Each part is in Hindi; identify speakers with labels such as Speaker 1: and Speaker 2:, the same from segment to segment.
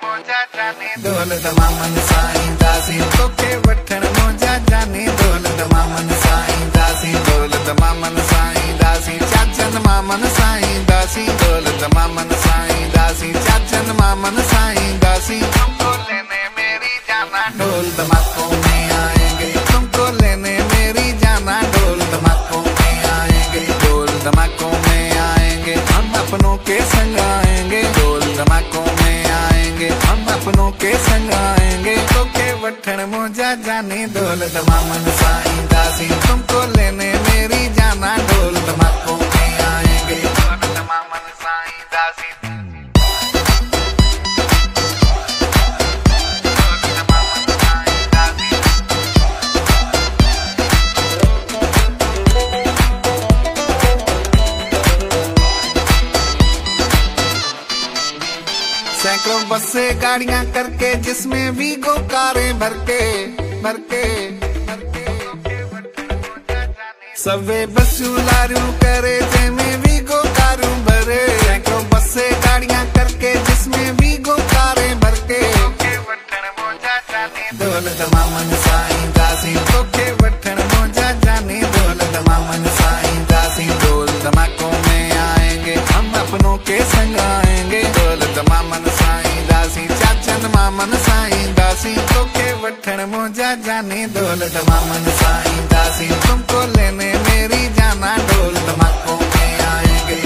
Speaker 1: मोजा जाने दौलत मामन साईं दासी तोखे वठण मोजा जाने दौलत मामन साईं दासी दौलत मामन साईं दासी चाचन मामन साईं दासी दौलत मामन साईं दासी चाचन मामन साईं दासी तुमको लेने मेरी जाना ढोल धमाकों में आएंगे तुमको लेने मेरी जाना ढोल धमाकों में आएंगे ढोल धमाकों में आएंगे हम अपनों के संग आएंगे ढोल धमाकों में आएंगे हम अपनों के संग आएंगे तो के वठण मोजा जाने दौलत मामन साईं दासी तुमको लेने मेरी जाना ढोल धमाकों में आएंगे दौलत मामन साईं दासी सैकड़ों बसें गाड़ियां करके जिसमें भी गो कारें भर के सबवे बसू लारू करे जेमें भी गो कारू भरे सैकड़ों बसें गाड़ियां करके जिसमें भी गो कारें भर के दौलत मामन साईं दासी तोखे वठण मोजा जाने दौलत मामन साईं दासी ढोल धमाकों में आएंगे हम अपनों के संग आएंगे दौलत मामन साईं दासी चाचन मामन साईं दासी तोखे वठण मोजा जाने दौलत मामन साईं दासी तुमको लेने मेरी जाना ढोल धमाकों में आएंगे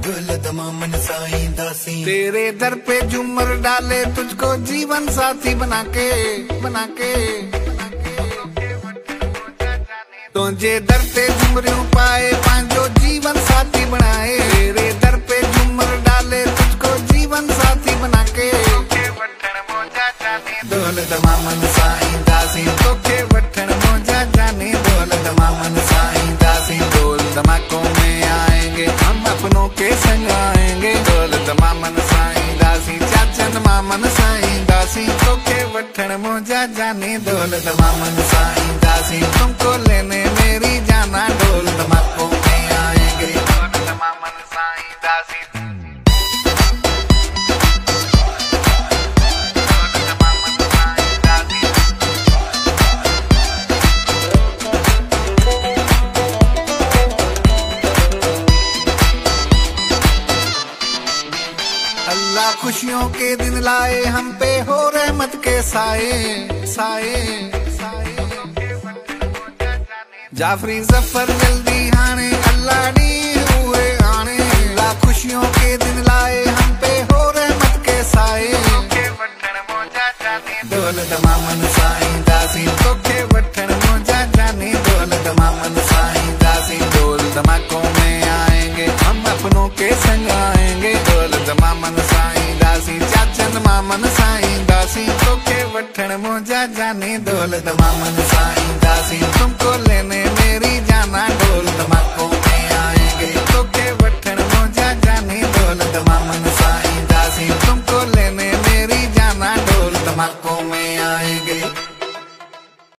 Speaker 1: दौलत मामन साईं दासी तेरे दर पे झूमर डाले तुझको जीवन साथी बना के तुझे दर पे झुमरियों पाए पांचो जीवन साथी बनाए तेरे दर पे झूमर डाले तुझको जीवन साथी बना के दौलत मामन साईं दासी तोखे वठण मोजा जाने दौलत मामन साईं दासी ढोल धमाकों में आएंगे हम अपनों के संग आएंगे दौलत मामन साईं दासी चाचन मामन साईं दासी तोखे वठण मोजा जाने दौलत मामन साईं दासी तुमको लेने मेरी जाना ढोल धमाकों में आएंगे दौलत मामन साईं दासी अल्लाह खुशियों के दिन लाए हम पे हो रहमत के साए जाफरी जफर जल्दी आने अल्लाह दी हुए आने अल्लाह खुशियों के दिन लाए हम पे हो रहमत के साए दौलत मामन साईं दासी तोखे वठण मोजा जाने दौलत मामन साईं दासी ढोल धमाकों में आएंगे हम अपनों के संग आएंगे दौलत मामन साईं दासी चाचन मामन साईं दासी तोखे वठण मोजा जाने दौलत मामन साईं दासी तुमको लेने मेरी जाना ढोल धमाकों